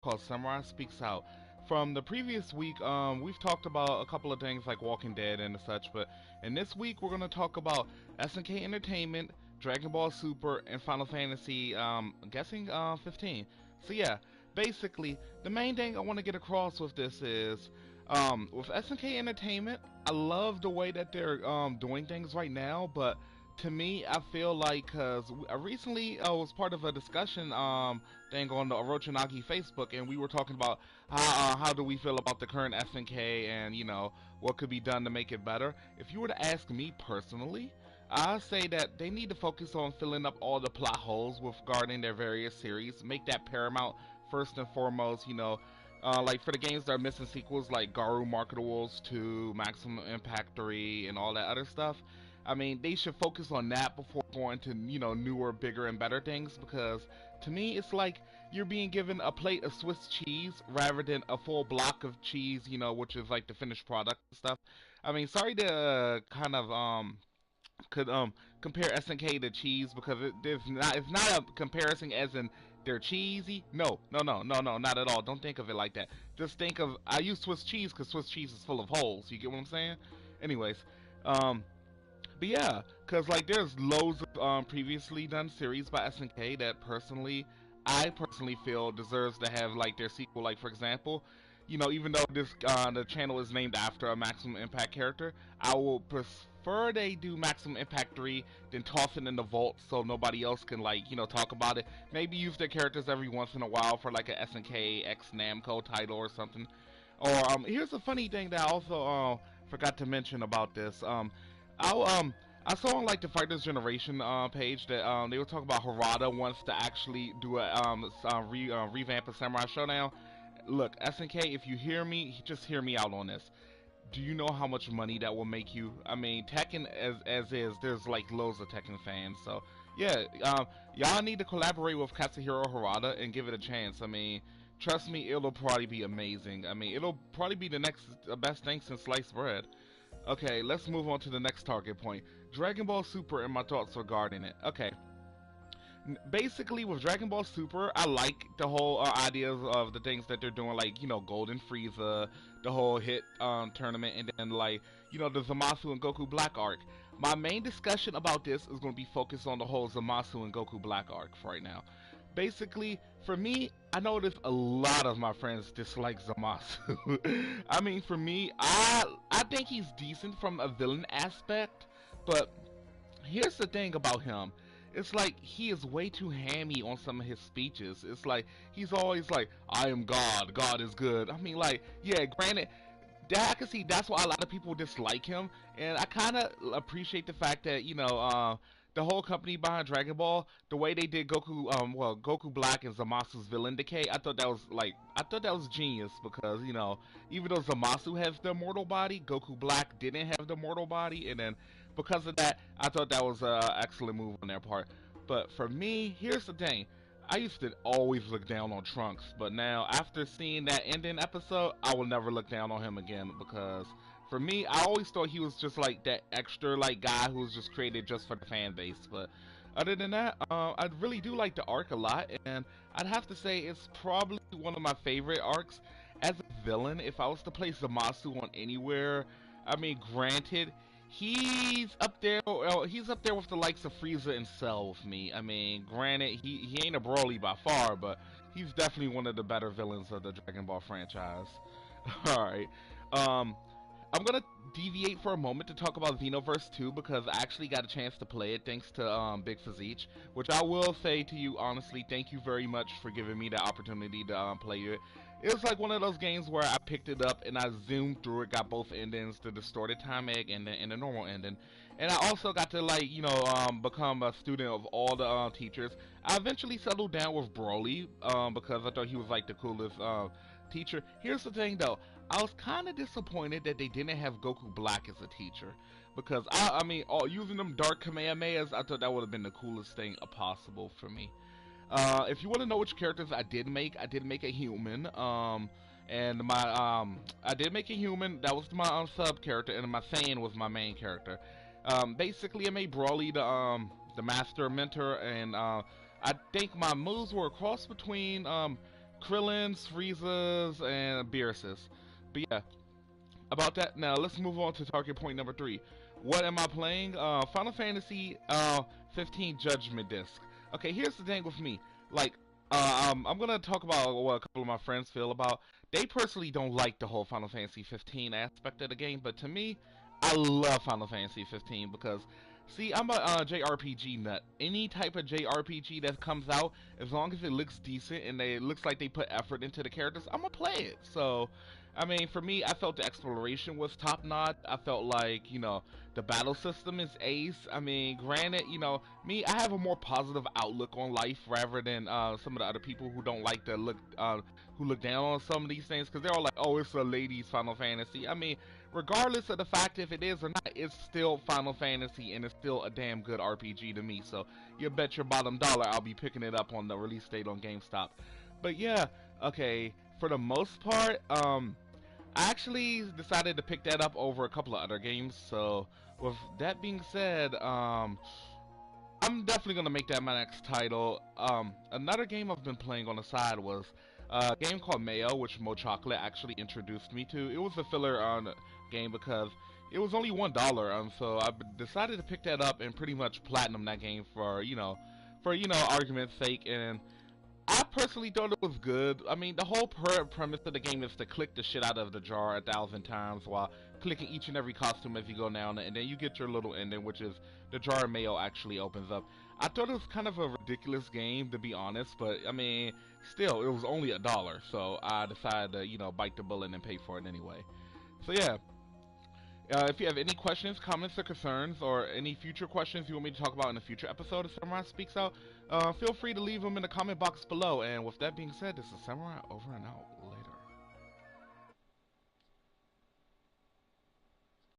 called Samurai Speaks Out. From the previous week, we've talked about a couple of things like Walking Dead and such, but in this week we're going to talk about SNK Entertainment, Dragon Ball Super, and Final Fantasy, I'm guessing 15. So yeah, basically, the main thing I want to get across with this is, with SNK Entertainment, I love the way that they're doing things right now, but to me, I feel like because I recently was part of a discussion thing on the Orochanagi Facebook, and we were talking about how do we feel about the current SNK and what could be done to make it better. If you were to ask me personally, I say that they need to focus on filling up all the plot holes with regarding their various series. Make that paramount first and foremost. Like for the games that are missing sequels, like Garu Marketables 2, Maximum Impact 3, and all that other stuff. I mean, they should focus on that before going to, newer, bigger, and better things because to me, it's like you're being given a plate of Swiss cheese rather than a full block of cheese, which is like the finished product and stuff. I mean, sorry to kind of could compare SNK to cheese because it's not a comparison as in they're cheesy. No, no, no, no, no, not at all. Don't think of it like that. Just think of I use Swiss cheese because Swiss cheese is full of holes. You get what I'm saying? Anyways, um, but yeah, because like there's loads of previously done series by SNK that I personally feel deserves to have like their sequel. Like for example, even though this the channel is named after a Maximum Impact character, I will prefer they do Maximum Impact 3 than toss it in the vault so nobody else can like talk about it. Maybe use their characters every once in a while for like a SNK X Namco title or something. Or here's a funny thing that I also forgot to mention about this. I saw on like the Fighters Generation page that they were talking about Harada wants to actually do a revamp of Samurai Showdown. Look, SNK, if you hear me, just hear me out on this. Do you know how much money that will make you? I mean, Tekken as is, there's like loads of Tekken fans. So yeah, y'all need to collaborate with Katsuhiro Harada and give it a chance. I mean, trust me, it'll probably be amazing. I mean, it'll probably be the next best thing since sliced bread. Okay, let's move on to the next target point. Dragon Ball Super and my thoughts regarding it. Okay, basically with Dragon Ball Super, I like the whole ideas of the things that they're doing, like Golden Frieza, the whole hit tournament, and then like the Zamasu and Goku Black arc. My main discussion about this is going to be focused on the whole Zamasu and Goku Black arc for right now. Basically, for me, I noticed a lot of my friends dislike Zamasu. I mean, for me, I think he's decent from a villain aspect, but here's the thing about him. It's like he is way too hammy on some of his speeches. It's like he's always like, "I am God. God is good." I mean, like, yeah, granted, that I can see that's why a lot of people dislike him, and I kind of appreciate the fact that the whole company behind Dragon Ball, the way they did Goku, Goku Black and Zamasu's villain decay, I thought that was genius because even though Zamasu has the mortal body, Goku Black didn't have the mortal body, and then because of that, I thought that was an excellent move on their part. But for me, here's the thing. I used to always look down on Trunks, but now after seeing that ending episode, I will never look down on him again because for me, I always thought he was just like that extra like guy who was just created just for the fan base. But other than that, I really do like the arc a lot, and I'd have to say it's probably one of my favorite arcs. As a villain, if I was to place Zamasu on anywhere, I mean, granted, he's up there. Well, he's up there with the likes of Frieza and Cell with me. I mean, granted, he ain't a Broly by far, but he's definitely one of the better villains of the Dragon Ball franchise. All right. Um, I'm gonna deviate for a moment to talk about Xenoverse 2 because I actually got a chance to play it thanks to Big Physique, which I will say to you honestly, thank you very much for giving me the opportunity to play it. It was like one of those games where I picked it up and I zoomed through it, got both endings, the distorted time egg and the normal ending, and I also got to like become a student of all the teachers. I eventually settled down with Broly because I thought he was like the coolest teacher. Here's the thing though, I was kind of disappointed that they didn't have Goku Black as a teacher because I mean, using them Dark Kamehamehas, I thought that would have been the coolest thing possible for me. If you want to know which characters I did make a human. And I did make a human. That was my sub character, and my Saiyan was my main character. Basically, I made Brawly the master mentor, and I think my moves were a cross between Krillins, Friezas, and Beerus's. But yeah, about that. Now let's move on to target point number 3. What am I playing? Final Fantasy 15 Judgment Disc. Okay, here's the thing with me. Like, I'm gonna talk about what a couple of my friends feel about. They personally don't like the whole Final Fantasy 15 aspect of the game, but to me, I love Final Fantasy 15 because, see, I'm a JRPG nut. Any type of JRPG that comes out, as long as it looks decent and it looks like they put effort into the characters, I'm gonna play it. So, I mean, for me, I felt the exploration was top notch. I felt like, the battle system is ace. I mean, granted, me, I have a more positive outlook on life rather than some of the other people who don't like to who look down on some of these things because they're all like, oh, it's a ladies' Final Fantasy. I mean, regardless of the fact if it is or not, it's still Final Fantasy and it's still a damn good RPG to me. So you bet your bottom dollar I'll be picking it up on the release date on GameStop. But yeah, okay, for the most part, I actually decided to pick that up over a couple of other games. So with that being said, I'm definitely gonna make that my next title. Another game I've been playing on the side was a game called Mayo, which Mo Chocolate actually introduced me to. It was a filler game because it was only $1, so I decided to pick that up and pretty much platinum that game for argument's sake. And I personally thought it was good. I mean, the whole premise of the game is to click the shit out of the jar 1,000 times while clicking each and every costume as you go down, and then you get your little ending, which is the jar of mayo actually opens up. I thought it was kind of a ridiculous game, to be honest, but I mean, still, it was only $1, so I decided to, bite the bullet and pay for it anyway. So yeah, if you have any questions, comments, or concerns, or any future questions you want me to talk about in a future episode of Samurai Speaks Out, feel free to leave them in the comment box below. And with that being said, this is Samurai over and out. Later.